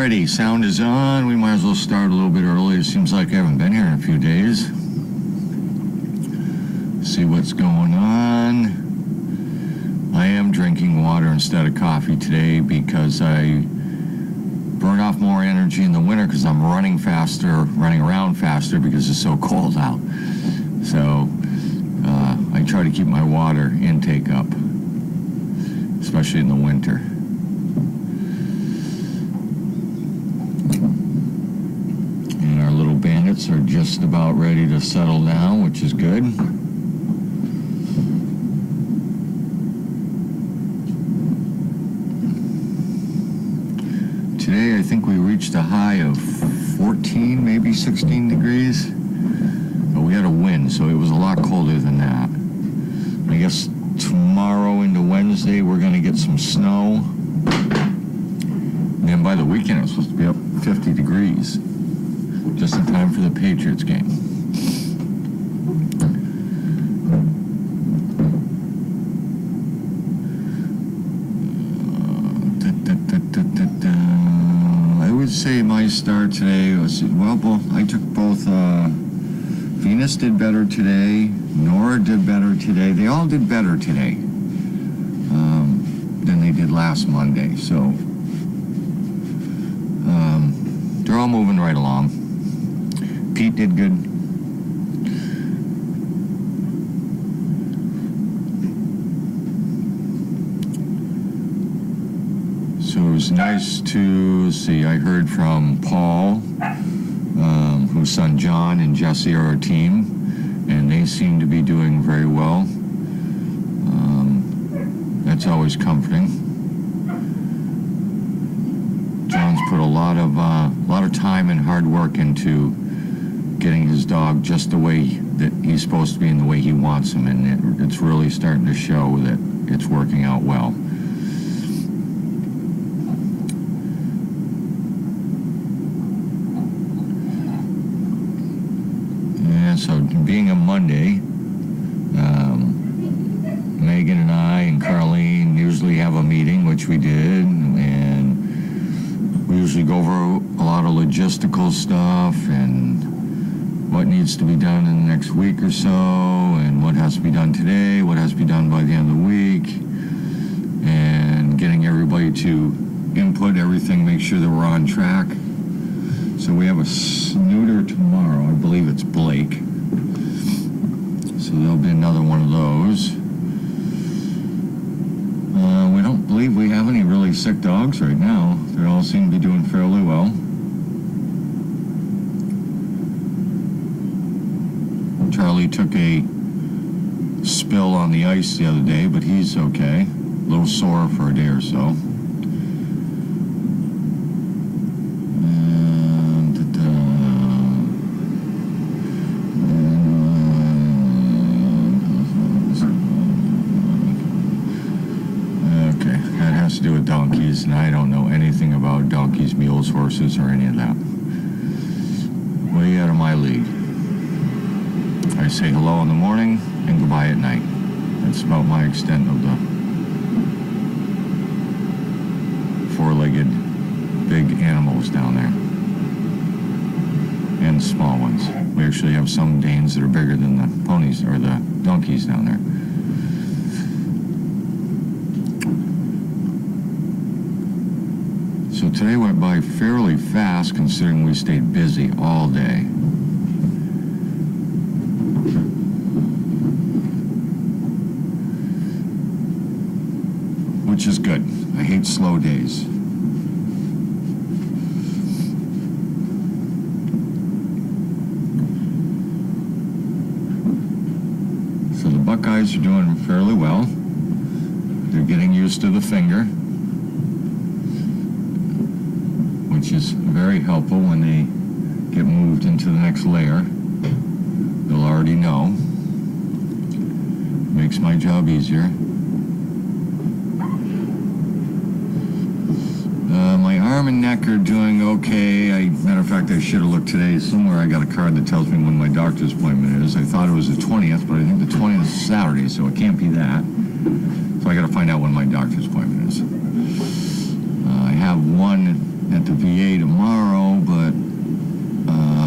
Alrighty, sound is on. We might as well start a little bit early. It seems like I haven't been here in a few days. See what's going on. I am drinking water instead of coffee today because I burn off more energy in the winter because I'm running around faster because it's so cold out. So I try to keep my water intake up, especially in the winter. And our little bandits are just about ready to settle down, which is good. Today I think we reached a high of 14, maybe 16 degrees. But we had a wind, so it was a lot colder than that. I guess tomorrow into Wednesday we're going to get some snow. And then by the weekend it's supposed to be up 50 degrees. Just in time for the Patriots game. I would say my start today was, well, I took both, Venus did better today, Nora did better today, they all did better today than they did last Monday, so they're all moving right along. Pete did good. So it was nice to see. I heard from Paul, whose son John and Jesse are a team, and they seem to be doing very well. That's always comforting. John's put a lot of time and hard work into getting his dog just the way that he's supposed to be and the way he wants him, and it's really starting to show that it's working out well. And so being a Monday, Megan and I and Carlene usually have a meeting, which we did, and we usually go over a lot of logistical stuff and what needs to be done in the next week or so, and what has to be done today, what has to be done by the end of the week, and getting everybody to input everything, make sure that we're on track. So we have a snooter tomorrow. I believe it's Blake. So there'll be another one of those. We don't believe we have any really sick dogs right now. They all seem to be doing fairly well. Charlie took a spill on the ice the other day, but he's okay. A little sore for a day or so. Okay, that has to do with donkeys, and I don't know anything about donkeys, mules, horses, or any of that. Way out of my league. I say hello in the morning and goodbye at night. That's about my extent of the four-legged big animals down there. And small ones. We actually have some Danes that are bigger than the ponies or the donkeys down there. So today went by fairly fast considering we stayed busy all day. Which is good. I hate slow days. So the Buckeyes are doing fairly well. They're getting used to the finger, which is very helpful when they get moved into the next layer. They'll already know. Makes my job easier. My arm and neck are doing okay. Matter of fact, I should have looked today. Somewhere I got a card that tells me when my doctor's appointment is. I thought it was the 20th, but I think the 20th is Saturday, so it can't be that. So I got to find out when my doctor's appointment is. I have one at the VA tomorrow, but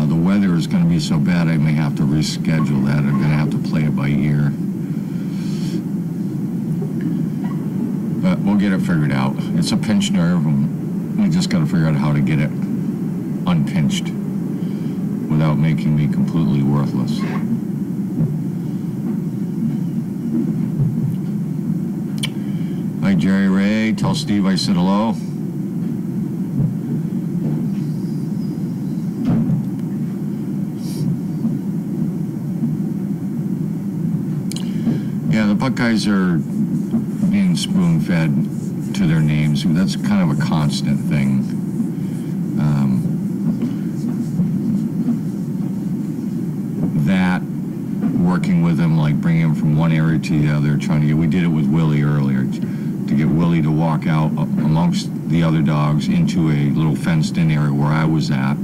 the weather is going to be so bad I may have to reschedule that. I'm going to have to play it by ear. But we'll get it figured out. It's a pinched nerve, and we just got to figure out how to get it unpinched without making me completely worthless. Hi, Jerry Ray. Tell Steve I said hello. Yeah, the Buckeyes are being spoon-fed to their names. That's kind of a constant thing. That, working with them, like bringing him from one area to the other, trying to get, we did it with Willie earlier, to get Willie to walk out amongst the other dogs into a little fenced-in area where I was at,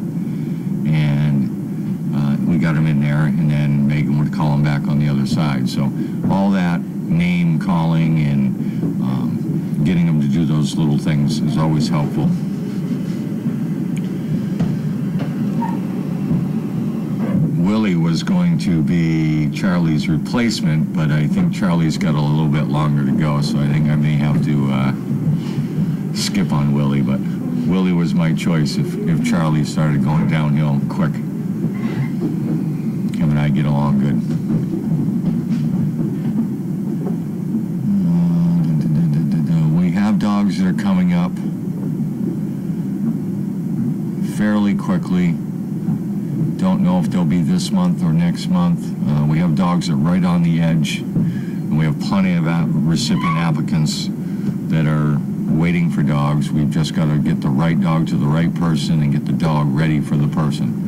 and we got him in there, and then Megan would call him back on the other side. So all that name calling and getting them to do those little things is always helpful. Willie was going to be Charlie's replacement, but I think Charlie's got a little bit longer to go, so I think I may have to skip on Willie, but Willie was my choice if Charlie started going downhill quick. Him and I get along good. We have dogs that are coming up fairly quickly. Don't know if they'll be this month or next month. We have dogs that are right on the edge, and we have plenty of recipient applicants that are waiting for dogs. We've just got to get the right dog to the right person and get the dog ready for the person.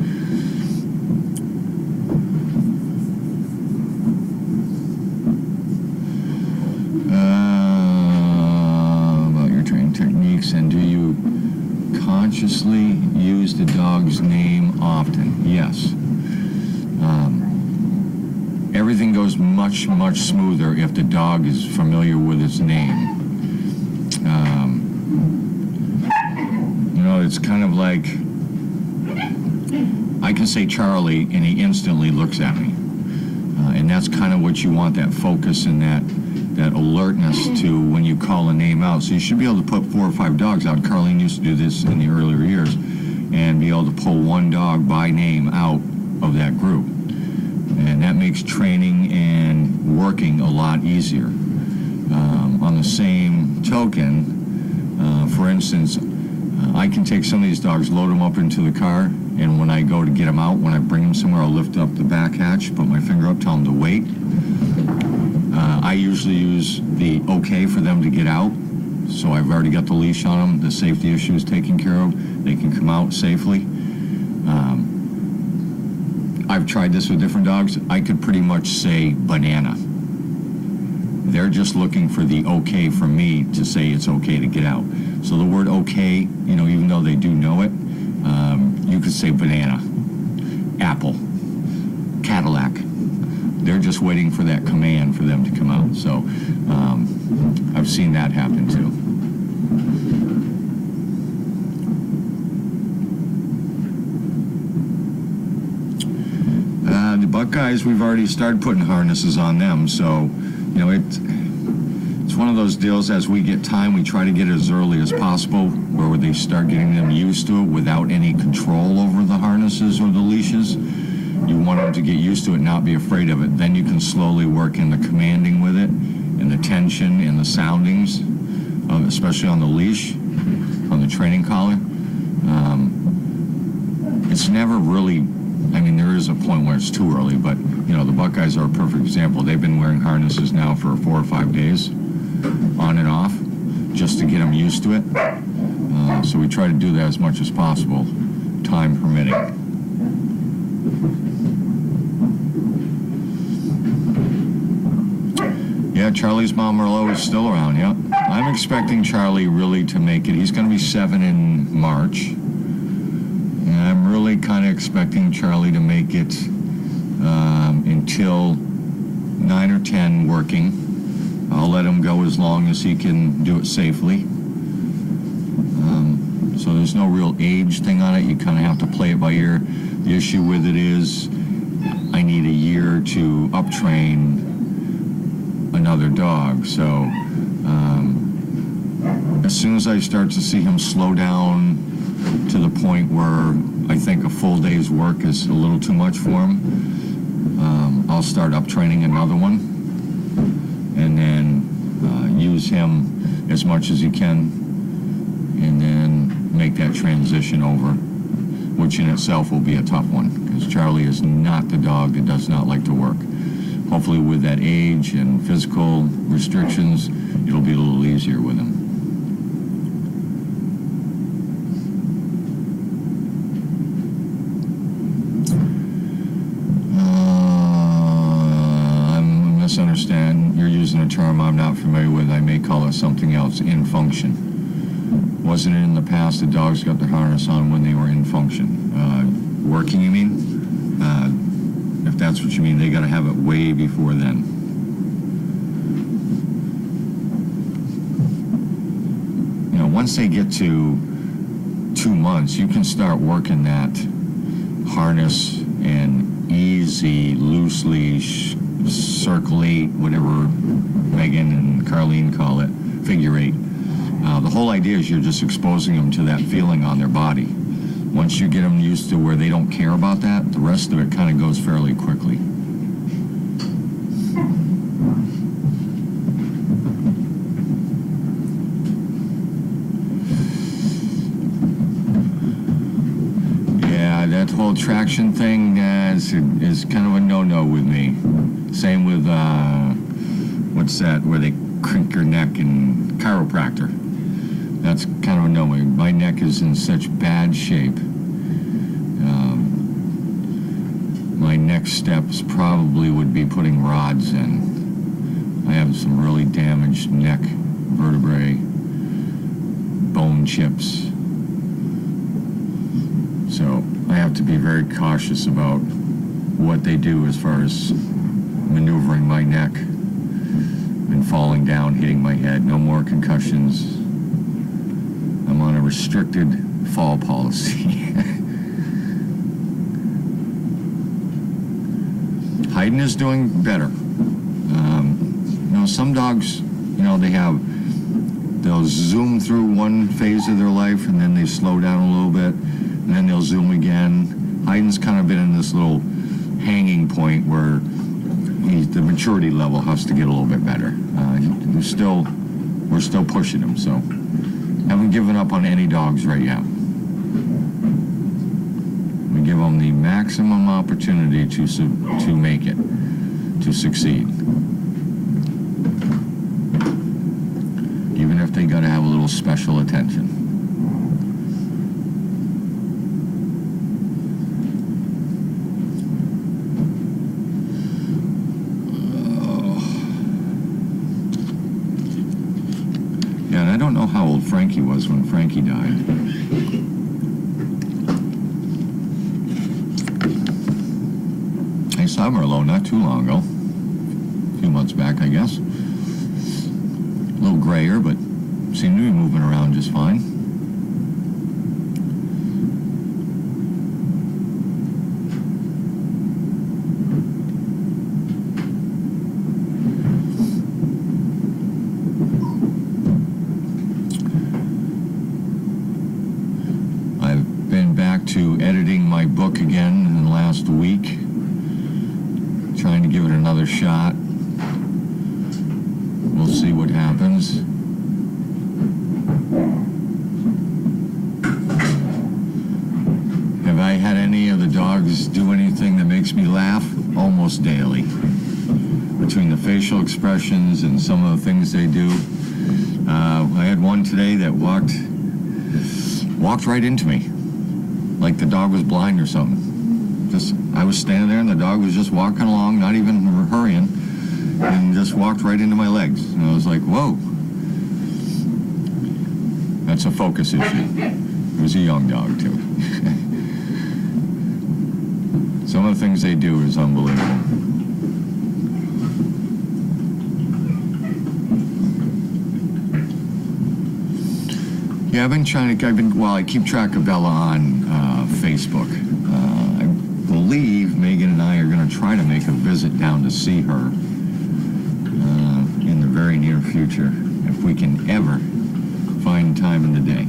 About your training techniques, and do you consciously use the dog's name often? Yes. Everything goes much, much smoother if the dog is familiar with its name. It's kind of like I can say Charlie and he instantly looks at me. And that's kind of what you want, that focus and that alertness to when you call a name out. So you should be able to put 4 or 5 dogs out. Carlene used to do this in the earlier years and be able to pull one dog by name out of that group. And that makes training and working a lot easier. On the same token, for instance, I can take some of these dogs, load them up into the car, and when I go to get them out, when I bring them somewhere, I'll lift up the back hatch, put my finger up, tell them to wait. I usually use the okay for them to get out, so I've already got the leash on them, the safety issue is taken care of, they can come out safely. I've tried this with different dogs. I could pretty much say banana. They're just looking for the okay from me to say it's okay to get out. So the word okay, even though they do know it, you could say banana, apple, Cadillac. They're just waiting for that command for them to come out. So I've seen that happen too. The Buckeyes, we've already started putting harnesses on them, so it's one of those deals. As we get time, we try to get it as early as possible, where they start getting them used to it without any control over the harnesses or the leashes. You want them to get used to it, not be afraid of it. Then you can slowly work in the commanding with it, and the tension and the soundings, especially on the leash, on the training collar. It's never really, there is a point where it's too early, but the Buckeyes are a perfect example. They've been wearing harnesses now for 4 or 5 days, on and off, just to get them used to it. So we try to do that as much as possible, time permitting. Yeah, Charlie's mom Merlot is still around, yeah. I'm expecting Charlie really to make it. He's going to be 7 in March. And I'm really kind of expecting Charlie to make it until 9 or 10 working. I'll let him go as long as he can do it safely. So there's no real age thing on it. You kind of have to play it by ear. The issue with it is I need a year to uptrain another dog. So as soon as I start to see him slow down to the point where I think a full day's work is a little too much for him, I'll start uptraining another one, and then use him as much as he can, and then make that transition over, which in itself will be a tough one, because Charlie is not the dog that does not like to work. Hopefully with that age and physical restrictions, it'll be a little easier with him. Misunderstand, you're using a term I'm not familiar with. I may call it something else. In function. Wasn't it in the past the dogs got their harness on when they were in function? Working, you mean? If that's what you mean, they got to have it way before then. You know, once they get to 2 months, you can start working that harness and easy, loose leash, circle 8, whatever Megan and Carlene call it, figure 8. The whole idea is you're just exposing them to that feeling on their body. Once you get them used to where they don't care about that, the rest of it kind of goes fairly quickly. Yeah, that whole traction thing is kind of a no-no with me. Same with, what's that, where they crank your neck in chiropractor. That's kind of a no-no. My neck is in such bad shape. My next steps probably would be putting rods in. I have some really damaged neck vertebrae, bone chips. So I have to be very cautious about what they do as far as maneuvering my neck and falling down, hitting my head. No more concussions. I'm on a restricted fall policy. Haydn is doing better. You know, some dogs, you know, they'll zoom through one phase of their life and then they slow down a little bit and then they'll zoom again. Haydn's kind of been in this little hanging point where the maturity level has to get a little bit better. We're still pushing him, so haven't given up on any dogs right yet. We give them the maximum opportunity to make it, to succeed. Even if they got to have a little special attention. I don't know how old Frankie was when Frankie died. I saw Merlot not too long ago. A few months back, I guess. A little grayer, but seemed to be moving around just fine. To editing my book again in the last week, trying to give it another shot. We'll see what happens. Have I had any of the dogs do anything that makes me laugh? Almost daily. Between the facial expressions and some of the things they do. I had one today that walked right into me. Like the dog was blind or something. I was standing there and the dog was just walking along, not even hurrying, and just walked right into my legs. And I was like, whoa. That's a focus issue. It was a young dog, too. Some of the things they do is unbelievable. Yeah, I keep track of Bella on Facebook. I believe Megan and I are going to try to make a visit down to see her in the very near future, if we can ever find time in the day.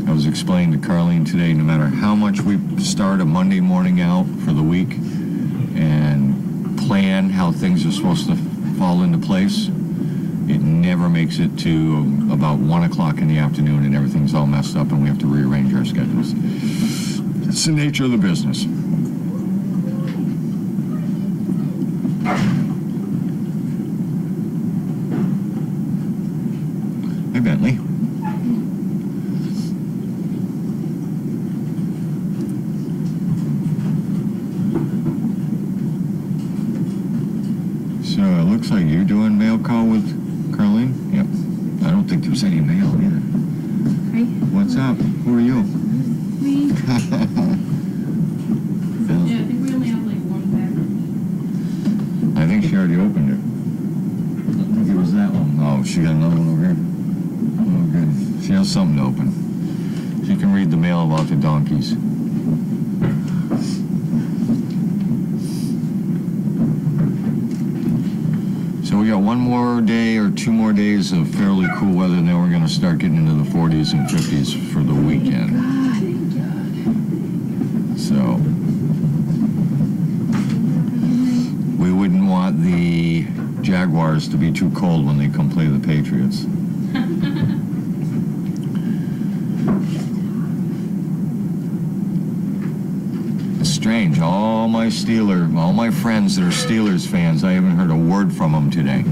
I was explaining to Carlene today, no matter how much we start a Monday morning out for the week and plan how things are supposed to fall into place, it never makes it to about 1 o'clock in the afternoon and everything's all messed up and we have to rearrange our schedules. It's the nature of the business. Hey, Bentley. So it looks like you're doing mail call with Carlene? Yep. I don't think there's any mail either. Hi. What's up? Who are you? Me. Yeah, I think we only have like one package. I think she already opened it. I think it was that one. Oh, she got another one over here? Oh, good. She has something to open. She can read the mail about the donkeys. So we got one more day or 2 more days of fairly cool weather, and then we're going to start getting into the 40s and 50s for the weekend. So we wouldn't want the Jaguars to be too cold when they come play the Patriots. It's strange. All my friends that are Steelers fans, I haven't heard a word from them today.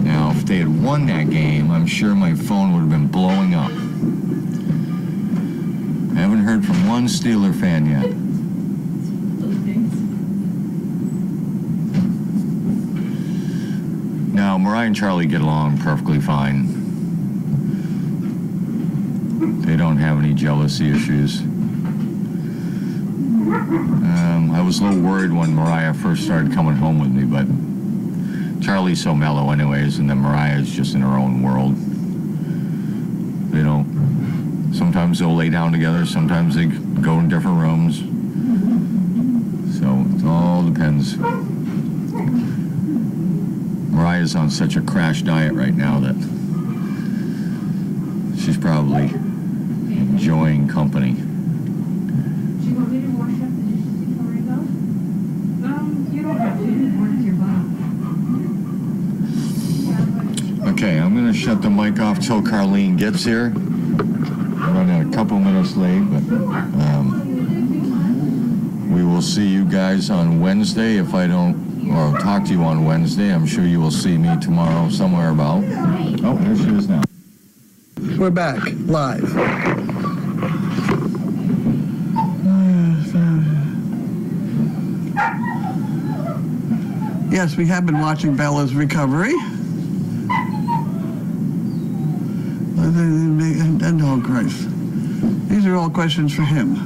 Now, if they had won that game, I'm sure my phone would have been blowing up. I haven't heard from one Steeler fan yet. Now, Mariah and Charlie get along perfectly fine. They don't have any jealousy issues. I was a little worried when Mariah first started coming home with me, but Charlie's so mellow anyways, and then Mariah's just in her own world. They don't... Sometimes they'll lay down together, sometimes they go in different rooms. So it all depends. Mariah's on such a crash diet right now that she's probably enjoying company. Do you want me to wash up the dishes before I go? You don't have to. Wash your bottom. Okay, I'm going to shut the mic off till Carlene gets here. We're running a couple minutes late, but we will see you guys on Wednesday. If I don't, or talk to you on Wednesday, I'm sure you will see me tomorrow somewhere about. Oh, there she is now. We're back, live. Yes, we have been watching Bella's recovery. And oh, Christ. These are all questions for him.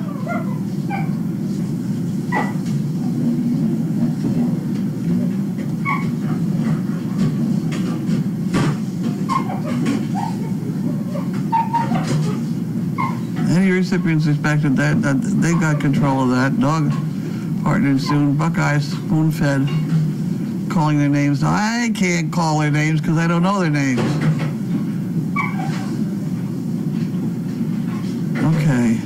Any recipients expected that they got control of that. Dog partnered soon. Buckeyes spoon-fed. Calling their names. I can't call their names because I don't know their names. Okay.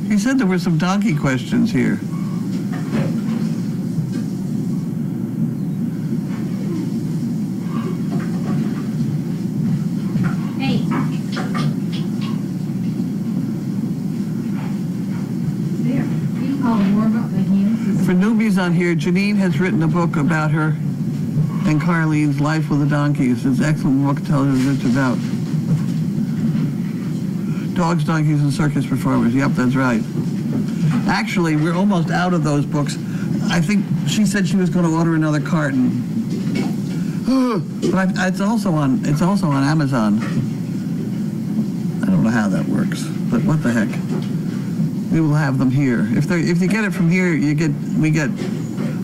He said there were some donkey questions here. Hey. There. You can call more about the hands. For newbies on here, Janine has written a book about her and Carlene's life with the donkeys. It's an excellent book, tells us what it's about. Dogs, donkeys, and circus performers. Yep, that's right. Actually, we're almost out of those books. I think she said she was going to order another carton. But it's also on Amazon. I don't know how that works, but what the heck? We will have them here. If you get it from here, we get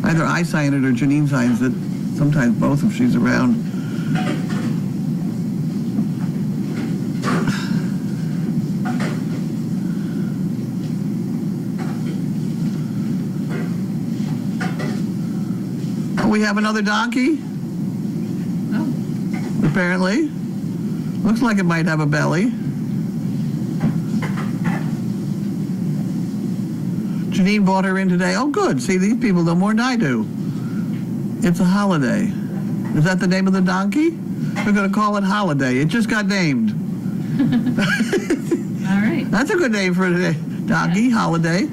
Either I sign it or Janine signs it. Sometimes both if she's around. Oh, we have another donkey? Oh, Apparently. Looks like it might have a belly. Janine brought her in today. Oh, good. See, these people know more than I do. It's a Holiday. Is that the name of the donkey? We're going to call it Holiday. It just got named. all right. That's a good name for a donkey, Yeah. Holiday.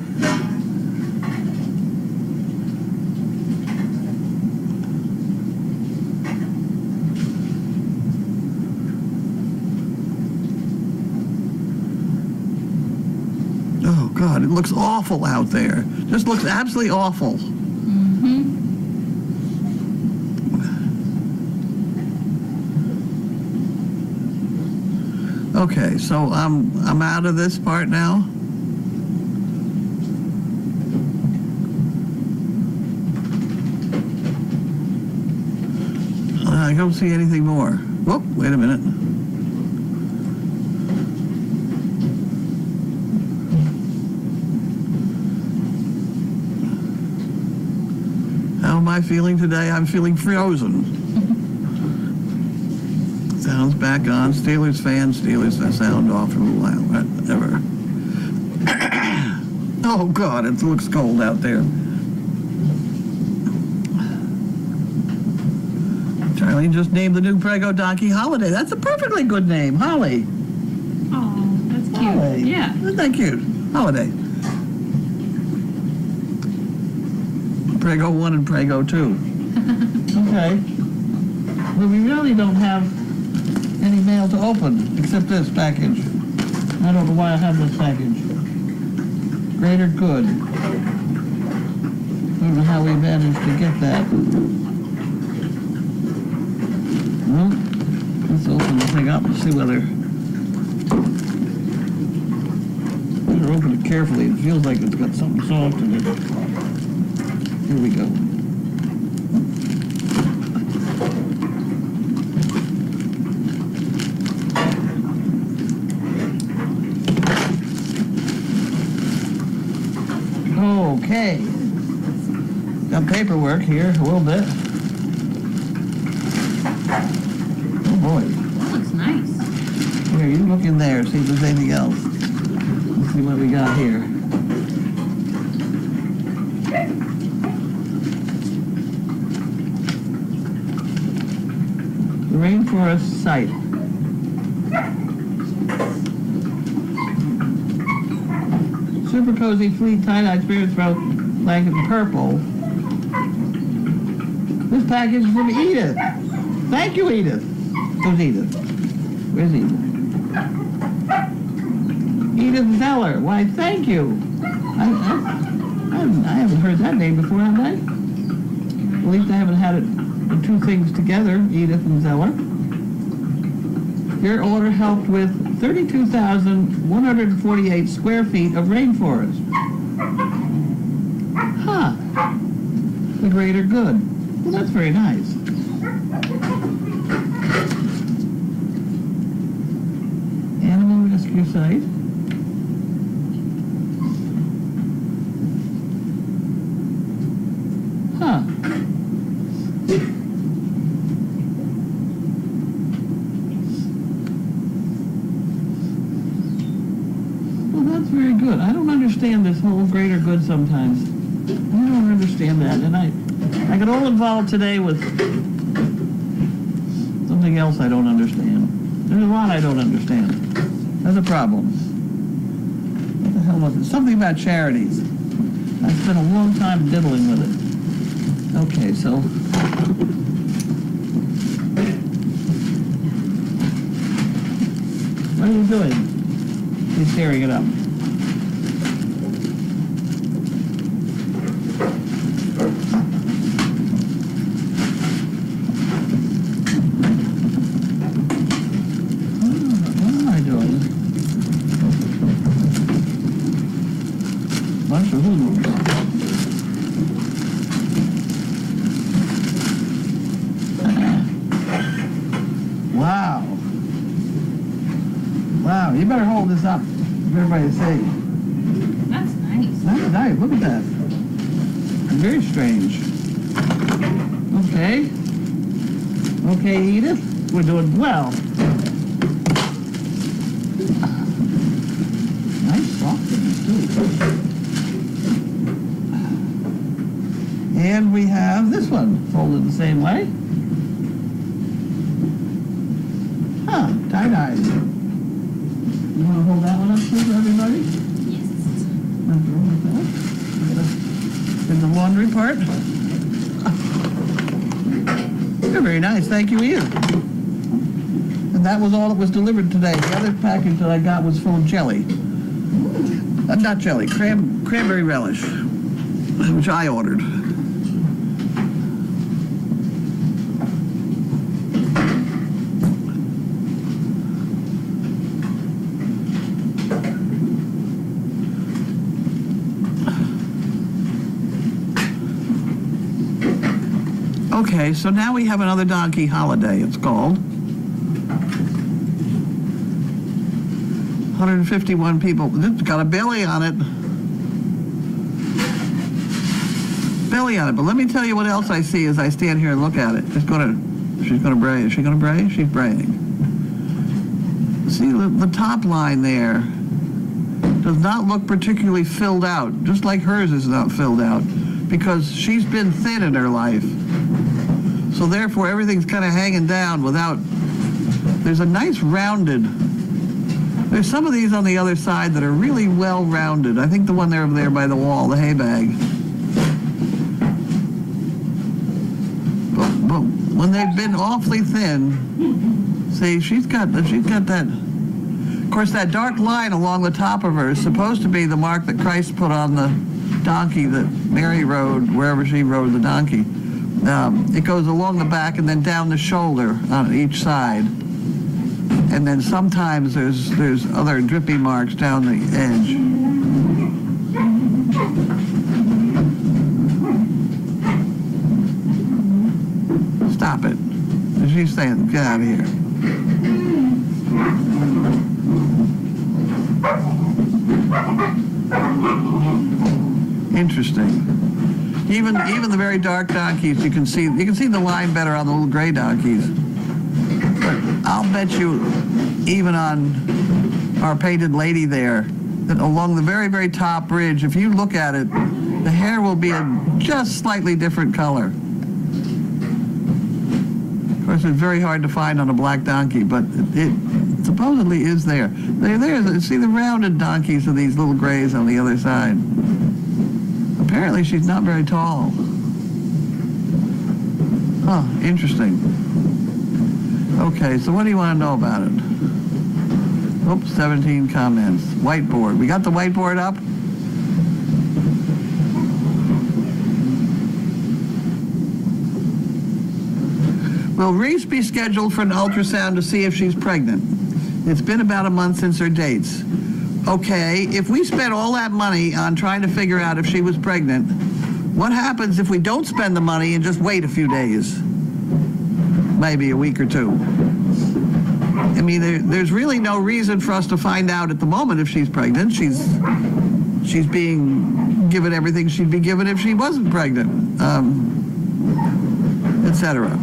Oh, God, it looks awful out there. Just looks absolutely awful. Mm-hmm. Okay, so I'm out of this part now. I don't see anything more. Whoop, wait a minute. How am I feeling today? I'm feeling frozen. Sound's back on. Steelers fan, Steelers sound off for a while. Whatever. Oh, God, it looks cold out there. Charlene just named the new Prego donkey Holiday. That's a perfectly good name. Holly. Oh, that's cute. Holly. Yeah. Isn't that cute? Holiday. Prego 1 and Prego 2. Okay. Well, we really don't have any mail to open except this package. I don't know why I have this package. Greater Good. I don't know how we managed to get that. Well, let's open the thing up and see whether... Better open it carefully. It feels like it's got something soft in it. Here we go. Okay. Got paperwork here, a little bit. Oh boy. That looks nice. Here, you look in there, see if there's anything else. Let's see what we got here. The Rainforest Site. Super Cozy Fleet Tie-Dye Spirit Throat Blanket Purple. This package is from Edith. Thank you, Edith. Who's Edith? Where's Edith? Edith Zeller. Why, thank you. I haven't heard that name before, have I? At least I haven't had the two things together, Edith and Zeller. Your order helped with 32,148 square feet of rainforest. Huh. The Greater Good. Well, that's very nice. Animal Rescue Site. Huh. Very good. I don't understand this whole Greater Good sometimes. I don't understand that. And I got all involved today with something else I don't understand. There's a lot I don't understand. That's a problem. What the hell was it? Something about charities. I spent a long time diddling with it. Okay, so... What are you doing? He's tearing it up. Bunch of hoodlums. You better hold this up for everybody to see. That's nice. That's nice. Look at that. Very strange. Okay. Okay, Edith. We're doing well. Nice softness, too. And we have this one folded the same way. Huh, tie-dye. You want to hold that one up, too, for everybody? Yes. In the laundry part. They're very nice. Thank you, Edith. And that was all that was delivered today. The other package that I got was full of jelly. Not jelly, cranberry relish, which I ordered. Okay, so now we have another donkey holiday, it's called. 151 people. It's got a belly on it. Belly on it. But let me tell you what else I see as I stand here and look at it. She's gonna bray. Is she gonna bray? She's braying. See the top line there does not look particularly filled out, just like hers is not filled out, because she's been thin in her life. So therefore everything's kind of hanging down without, there's a nice rounded, there's some of these on the other side that are really well rounded. I think the one there over there by the wall, the hay bag. But when they've been awfully thin, see, she's got that, of course that dark line along the top of her is supposed to be the mark that Christ put on the donkey that Mary rode, wherever she rode the donkey. It goes along the back and then down the shoulder on each side. And then sometimes there's other drippy marks down the edge. Stop it. She's saying, get out of here. Interesting. Even the very dark donkeys, you can see the line better on the little gray donkeys. But I'll bet you, even on our painted lady there, that along the very, very top ridge, if you look at it, the hair will be a just slightly different color. Of course, it's very hard to find on a black donkey, but it supposedly is there. There. See the rounded donkeys of these little grays on the other side. Apparently, she's not very tall. Huh, interesting. Okay, so what do you want to know about it? Oops, 17 comments. Whiteboard. We got the whiteboard up? Will Reese be scheduled for an ultrasound to see if she's pregnant? It's been about a month since her dates. Okay, if we spent all that money on trying to figure out if she was pregnant, what happens if we don't spend the money and just wait a few days? Maybe a week or two. I mean, there's really no reason for us to find out at the moment if she's pregnant. She's being given everything she'd be given if she wasn't pregnant, etc.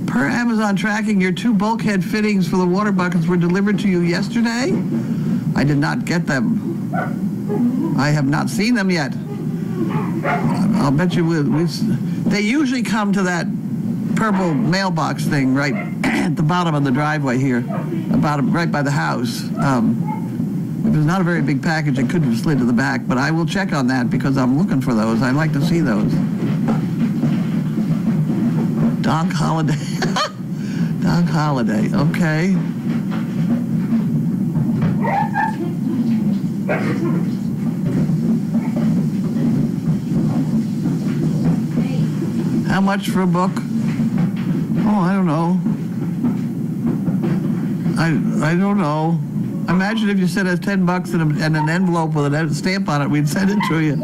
Per Amazon tracking, your 2 bulkhead fittings for the water buckets were delivered to you yesterday? I did not get them. I have not seen them yet. I'll bet you they usually come to that purple mailbox thing right at the bottom of the driveway here, right by the house. If it's not a very big package, it could have slid to the back, but I will check on that because I'm looking for those. I'd like to see those. Dog holiday. Dog holiday, okay. How much for a book? Oh, I don't know. I don't know. Imagine if you sent us $10 and an envelope with a stamp on it, we'd send it to you.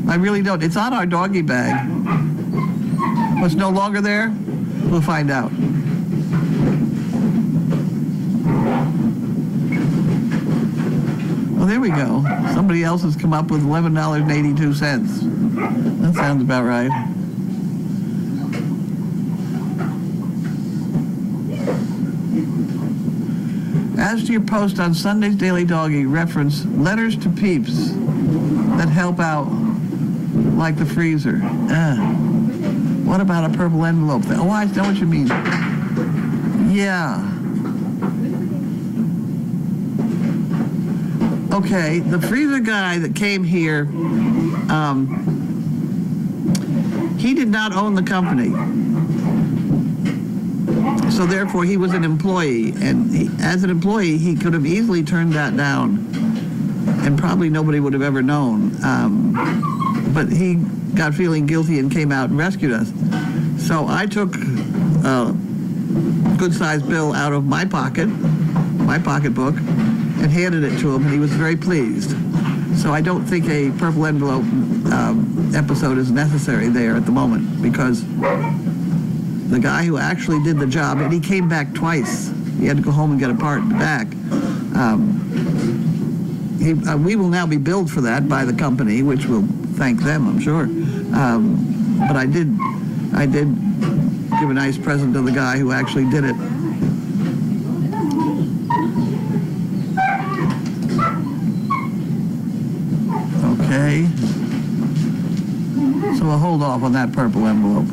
I really don't. It's on our doggy bag. What's no longer there? We'll find out. Well, there we go. Somebody else has come up with $11.82. That sounds about right. As to your post on Sunday's Daily Doggy, reference letters to peeps that help out, like the freezer. What about a purple envelope? Oh, I know what you mean. Yeah. Okay, the freezer guy that came here, he did not own the company. So therefore, he was an employee, and as an employee, he could have easily turned that down, and probably nobody would have ever known. But he got feeling guilty and came out and rescued us. So I took a good-sized bill out of my pocketbook, and handed it to him, and he was very pleased. So I don't think a purple envelope episode is necessary there at the moment, because the guy who actually did the job, and he came back twice. He had to go home and get a part back. We will now be billed for that by the company, which will thank them, I'm sure. But I did give a nice present to the guy who actually did it. Okay. So we'll hold off on that purple envelope.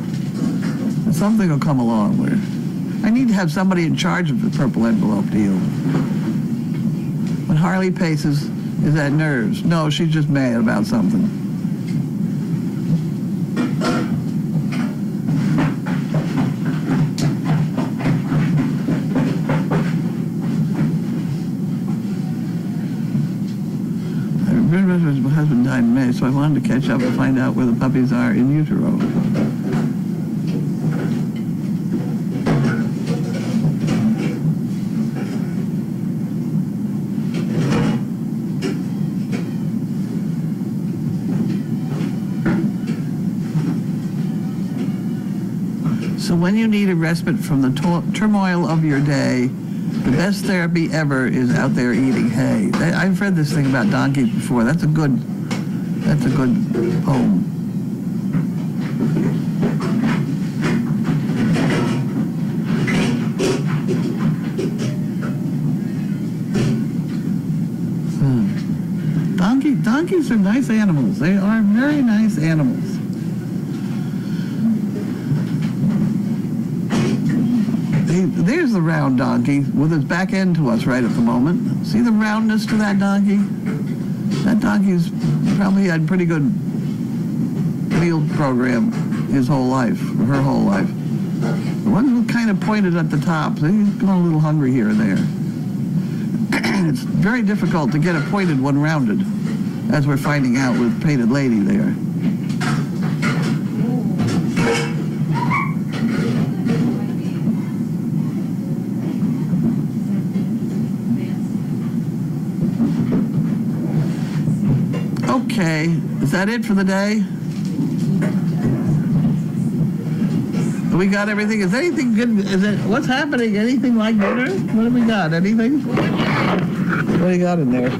Something will come along where I need to have somebody in charge of the purple envelope deal. When Harley paces, is that nerves? No, she's just mad about something. My husband died in May, so I wanted to catch up and find out where the puppies are in utero. So when you need a respite from the turmoil of your day, the best therapy ever is out there eating hay. I've read this thing about donkeys before. That's a good poem. Donkeys are nice animals. They are very nice animals. There's the round donkey with his back end to us right at the moment. See the roundness to that donkey? That donkey's probably had pretty good meal program his whole life, or her whole life. The ones who kind of pointed at the top, they're going a little hungry here and there. It's very difficult to get a pointed one rounded, as we're finding out with Painted Lady there. Okay, is that it for the day? We got everything. Is anything good? What's happening? Anything like dinner? What have we got? Anything? What do you got in there?